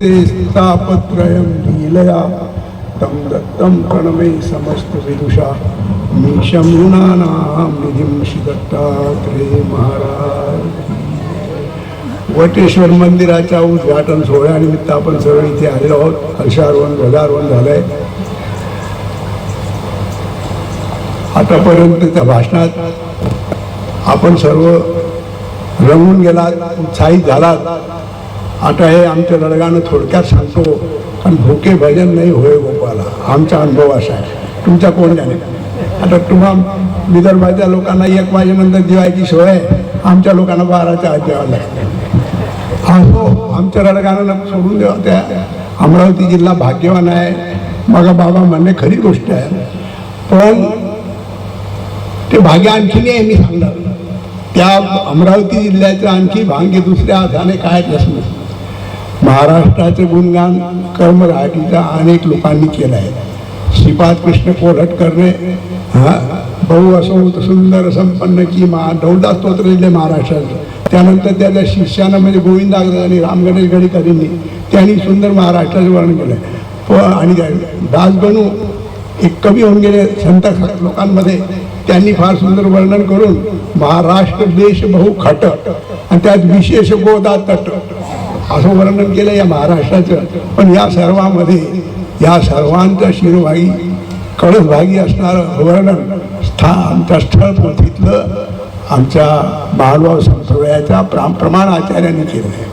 तापत्रयं लीलया तं दत्तं प्रणमे समस्त विदुषा मीशं गुणानां निधिं श्री दत्तात्रेय महाराज. वटेश्वर मंदिराच्या उद्घाटन सोहळ्यानिमित्त आपण सर्व इथे आलेलो आहोत. हर्षारोहण ध्वजारोहण झालंय. आतापर्यंतच्या भाषणात आपण सर्व रंगून गेलात, उत्साहित झालात. आता हे आमच्या लढगानं थोडक्यात सांगतो, कारण भोके भजन नाही होय गोपाला, आमचा अनुभव असा आहे. तुमचा कोण जाणे. आता तुम्हा विदर्भाच्या लोकांना 1 वाजेनंतर जेवायची सोय, आमच्या लोकांना 12च्या आत जेवायला लागते. हो, आमच्या लढगानं सोडून देवा. त्या अमरावती जिल्हा भाग्यवान आहे. मग बाबा म्हणणे खरी गोष्ट आहे, पण ते भाग्य आणखी नाही मी सांगणार. त्या अमरावती जिल्ह्याचं आणखी भाग्य दुसऱ्या हाताने काय नसलं. महाराष्ट्राचे गुणगान कर्मराटीचा अनेक लोकांनी केलं आहे. श्रीपाद कृष्ण कोल्हटकरने बहु असोत सुंदर संपन्न की नवदा स्तोत्र लिहिले महाराष्ट्राचं. त्यानंतर त्याच्या शिष्यानं म्हणजे गोविंदाग्रज आणि रामगणेश गडकरींनी त्यांनी सुंदर महाराष्ट्राचं वर्णन केलं. आणि दासगणू एक कवी होऊन गेले संत लोकांमध्ये. त्यांनी फार सुंदर वर्णन करून महाराष्ट्र देश बहु खट आणि त्यात विशेष गोदा तट असं वर्णन केलं या महाराष्ट्राचं. पण या सर्वांमध्ये या सर्वांच्या शिरोभागी कळसभागी असणारं वर्णन आमच्या स्थळपोथीतलं आमच्या महानुभाव संप्रदायाच्या प्रमाणाचार्यांनी केलं आहे.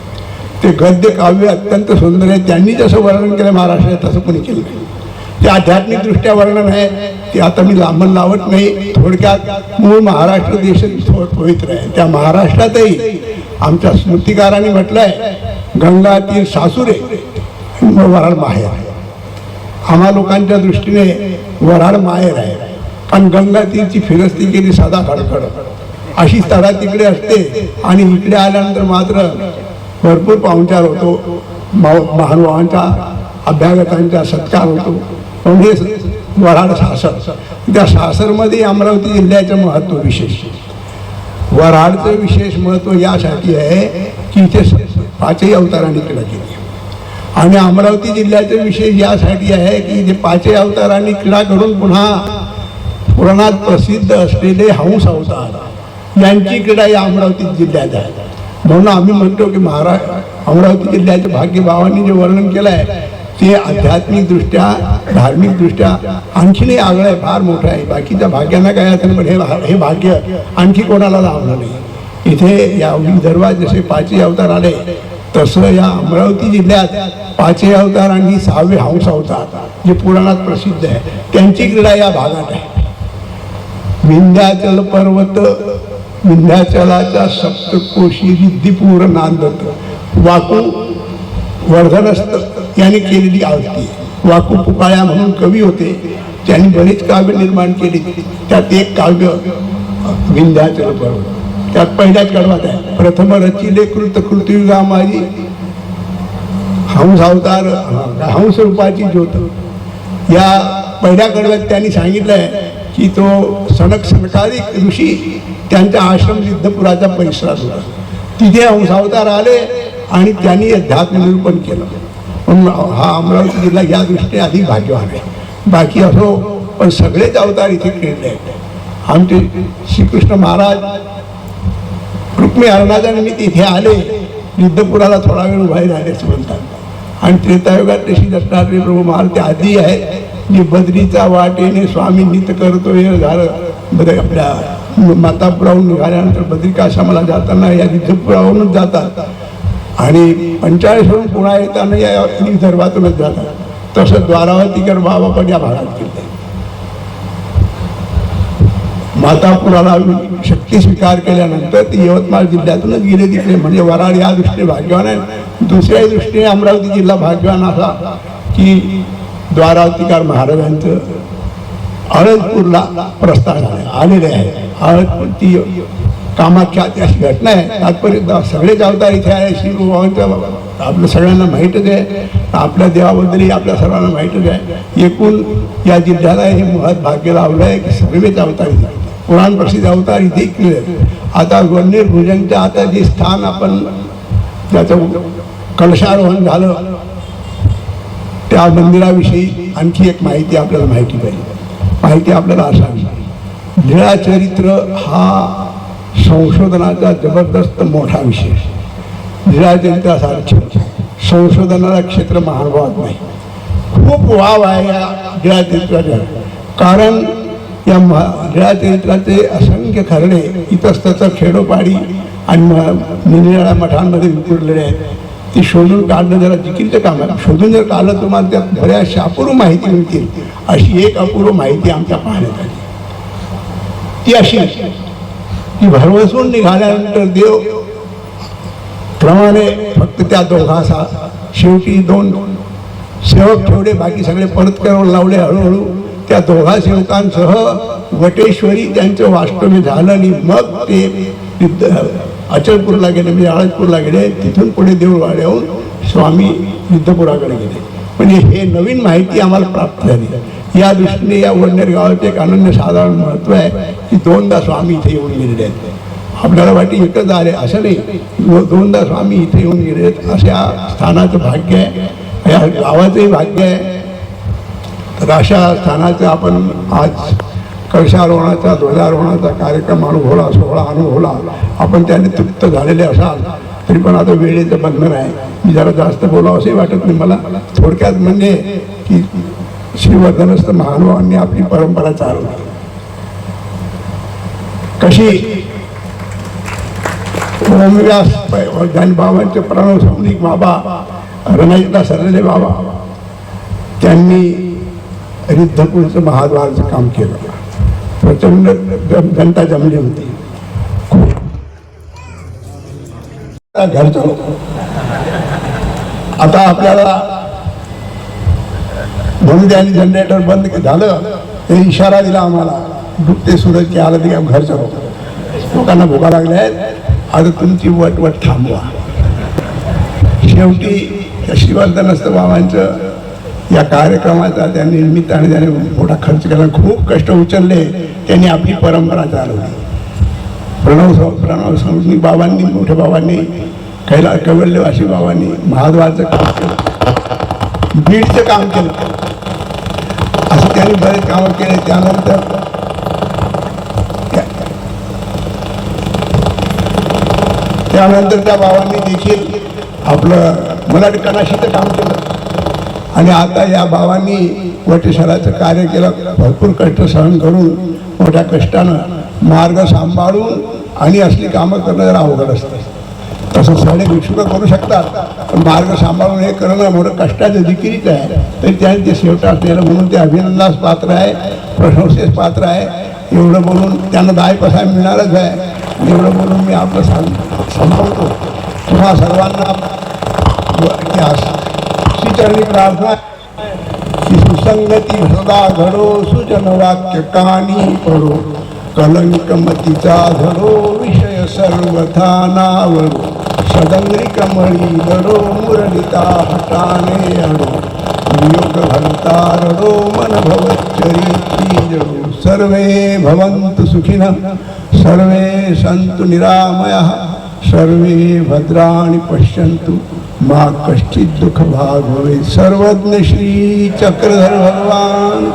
ते गद्य काव्य अत्यंत सुंदर आहे. त्यांनी जसं वर्णन केलं महाराष्ट्रात तसं कोणी केलं नाही. ते आध्यात्मिक वर्णन आहे. ते आता मी लांबण लावत नाही. थोडक्यात मूळ महाराष्ट्र देश पवित्र आहे. त्या महाराष्ट्रातही आमच्या स्मृतिकारांनी म्हटलंय गंगा तीर सासुरे वराड माहेर. आम्हा लोकांच्या दृष्टीने वराड माहेर आहे, पण गंगा तीरची फिरस्ती केली सदा खडखड अशी तडा तिकडे असते. आणि इकडे आल्यानंतर मात्र भरपूर पाहुणचार होतो. महानुभावांचा अभ्यागतांचा सत्कार होतो. म्हणजे वराड सासर. त्या सासरमध्ये अमरावती जिल्ह्याचं महत्त्व विशेष. वराडचं विशेष महत्त्व यासाठी आहे की इथे 5ही अवतारांनी क्रीडा केली. आणि अमरावती जिल्ह्याचं विशेष यासाठी आहे की इथे 5ही अवतारांनी क्रीडा करून पुन्हा पुराणात प्रसिद्ध असलेले हंस अवतार यांची क्रीडा या अमरावती जिल्ह्यात आहे. म्हणून आम्ही म्हणतो की अमरावती जिल्ह्याच्या भाग्यभावांनी जे वर्णन केलं आहे ते आध्यात्मिकदृष्ट्या धार्मिकदृष्ट्या आणखीनही आगळं आहे, फार मोठं आहे. बाकीच्या भाग्यांना काय असेल, पण हे भाग्य आणखी कोणाला लाभलं नाही. इथे या विदर्भात जसे 5ही अवतार आले तसं या अमरावती जिल्ह्यात 5ही अवतार आणि 6वे हंस अवतार जे पुराणात प्रसिद्ध आहे त्यांची क्रीडा या भागात आहे. विंध्याचल पर्वत विंध्याचलाच्या सप्तकोशी रिद्धिपूर नांदत वाकू वर्धनस्त यांनी केलेली आवृत्ती. वाकू पुकाळ्या म्हणून कवी होते. त्यांनी बरीच काव्य निर्माण केली. त्यात एक काव्य विंध्याचल पर्वत. त्यात पहिल्याच कडवात आहे प्रथम रचिले कृत कृतयुगा माझी हंस अवतार हंस रूपाची ज्योत. या पहिल्या कडव्यात त्यांनी सांगितलंय की तो सनकादिक ऋषी त्यांचा आश्रम सिद्धपुराच्या परिसरात होता. तिथे हंस अवतार आले आणि त्यांनी अध्यात्म निरूपण केलं. पण हा अमरावती जिल्हा या दृष्टीने अधिक भाग्यवान आहे. बाकी असो, पण सगळेच अवतार इथे खेळले आहेत. आमचे श्रीकृष्ण महाराज रुक्मिणी हरणाच्या इथे आले. सिद्धपुराला थोडा वेळ उभाही राहिले असं म्हणतात. आणि त्रेतायुगात श्री दत्तात्रेय प्रभू महाराज ते आधी आहेत जी बद्रीचा वाटेने स्वामी नित करतो हे झालं. आपल्या मातापुराहून निघाल्यानंतर बद्रिकाश्रमाला जाताना या सिद्धपुराहूनच जातात आणि 45वरून पुन्हा येताना या विदर्भातूनच जातात. तसं द्वारावतीकर बाबा पण या भागात गेले. मातापुराला शक्ती स्वीकार केल्यानंतर ते यवतमाळ जिल्ह्यातूनच गेले तिकडे. म्हणजे वराड या दृष्टीने भाग्यवान आहे. दुसऱ्या दृष्टीने अमरावती जिल्हा भाग्यवान असा की द्वारावतीकर महाराजांचं अळदपूरला प्रस्थान आलेले आहे. अळदपूर ती कामाख्या अशी घटना आहे. तात्पर्य सगळेच अवतार इथे आहे. श्रीबाबांचं आपलं सगळ्यांना माहीतच आहे. आपल्या देवाबद्दलही आपल्या सर्वांना माहीतच आहे. एकूण या जिल्ह्याला हे महत् भाग्य लावलं आहे की सगळेच अवतार इथे पुराण प्रसिद्ध अवतार इथे केले. आता गणेश भुजंगचं आता जे स्थान आपण त्याचं कलशारोहण झालं त्या मंदिराविषयी आणखी एक माहिती आपल्याला माहिती पाहिजे. माहिती आपल्याला असावी, लीळाचरित्र हा संशोधनाचा जबरदस्त मोठा विषय. लीळाचरित्रासारखे संशोधनाला क्षेत्र महानुभावात नाही. खूप वाव आहे या लीळाचरित्राच्या, कारण या लीळाचरित्राचे असंख्य खरडे इतस्ततः खेडोपाडी आणि निरनिराळ्या मठांमध्ये विखुरलेले आहेत. ती शोधून काढणं जरा जिकिरीचं काम आहे. शोधून जर काढलं तुम्हाला त्यात बऱ्याचशा अपूर्व माहिती मिळतील. अशी एक अपूर्व माहिती आमच्या पाहण्यात आली. ती अशी की भरवसून निघाल्यानंतर देव प्रमाणे फक्त त्या दोघांचा शेवटी 2 सेवक ठेवले, बाकी सगळे परत करून लावले. हळूहळू त्या दोघा सेवकांसह वटेश्वरी त्यांचं वास्तव्य झालं आणि मग ते अचलपूरला गेले, म्हणजे आळजपूरला गेले. तिथून पुढे देऊळवाड येऊन स्वामी सिद्धपुराकडे गेले. म्हणजे हे नवीन माहिती आम्हाला प्राप्त झाली. या दृष्टीने या वडनेर गावाचे एक अनन्यसाधारण महत्त्व आहे की 2दा स्वामी इथे येऊन गेलेले आहेत. आपल्याला वाटते एकच आले असं नाही, 2दा स्वामी इथे येऊन गेले आहेत. अशा स्थानाचं भाग्य आहे, या गावाचंही भाग्य आहे. तर अशा स्थानाचं आपण आज कळशारोहणाचा ध्वजारोहणाचा कार्यक्रम अनुभवला, सोहळा अनुभवला. आपण त्याने तृप्त झालेले असाल तरी पण आता वेळेचं बंधन आहे. मी जरा जास्त बोलावं असंही वाटत नाही मला. थोडक्यात म्हणजे की श्रीवर्धनस्थ महानुभावांनी आपली परंपरा चालवली. कशी ओमव्यास बाबांचे प्रणव सौनिक बाबा, रमेशला सरले बाबा, त्यांनी रिद्धपूरचं महाद्वारचं काम केलं. प्रचंड जनता जमली होती. घर चालू आता आपल्याला म्हणून त्यांनी जनरेटर बंद झालं. ते इशारा दिला आम्हाला डुबते सूरज की आलं की घर चालू, लोकांना भुका लागल्या आहेत, आता तुमची वटवट थांबवा. शेवटी श्रीवर्धनस्थ बाबांचं या कार्यक्रमाचा त्यांनी निमित्ताने त्याने मोठा खर्च केला, खूप कष्ट उचलले. त्यांनी आपली परंपरा चालवली. प्रणव सौनिक बाबांनी, मोठ्या बाबांनी, कैवल्यवासी बाबांनी महाद्वारचं काम केलं, बीडचं काम केलं. असं त्यांनी बरेच कामं केले. त्यानंतर त्या बाबांनी देखील आपलं मराठी कणाशीचं काम केलं. आणि आता या बाबांनी वटेश्वराचं कार्य केलं. भरपूर कष्ट सहन करून, मोठ्या कष्टानं मार्ग सांभाळून, आणि असली कामं करणं जरा अवघड असतं. तसं साडे भिक्षुक करू शकतात, पण मार्ग सांभाळून हे करणं मोठं कष्टाचं जिकिरीच आहे. तरी त्याने ते शेवटास नेलं, म्हणून ते अभिनंदनास पात्र आहे, प्रशंसेस पात्र आहे. एवढं बोलून त्यांना 10 पैसा मिळणारच आहे. एवढं बोलून मी आपलं संपवतो. तुम्हा सर्वांना श्रीचरणी प्रार्थना की सुसंगती सदा घडो, सुजन वाक्य कहाणी पडो, कलंक मतीचा धरो, विषय सर्वथा नावडो, सदंगरी कमळी दडो, मुरलिता हटाने अडो, वियोग भलता रडो, मन भवच्चरित्री जडो. सर्वे भवन्तु सुखिनः, सर्वे सन्तु निरामयाः, सर्वे भद्राणि पश्यन्तु, मा कश्चित् दुःख भाग भवेत्. सर्वज्ञ श्री चक्रधर भगवान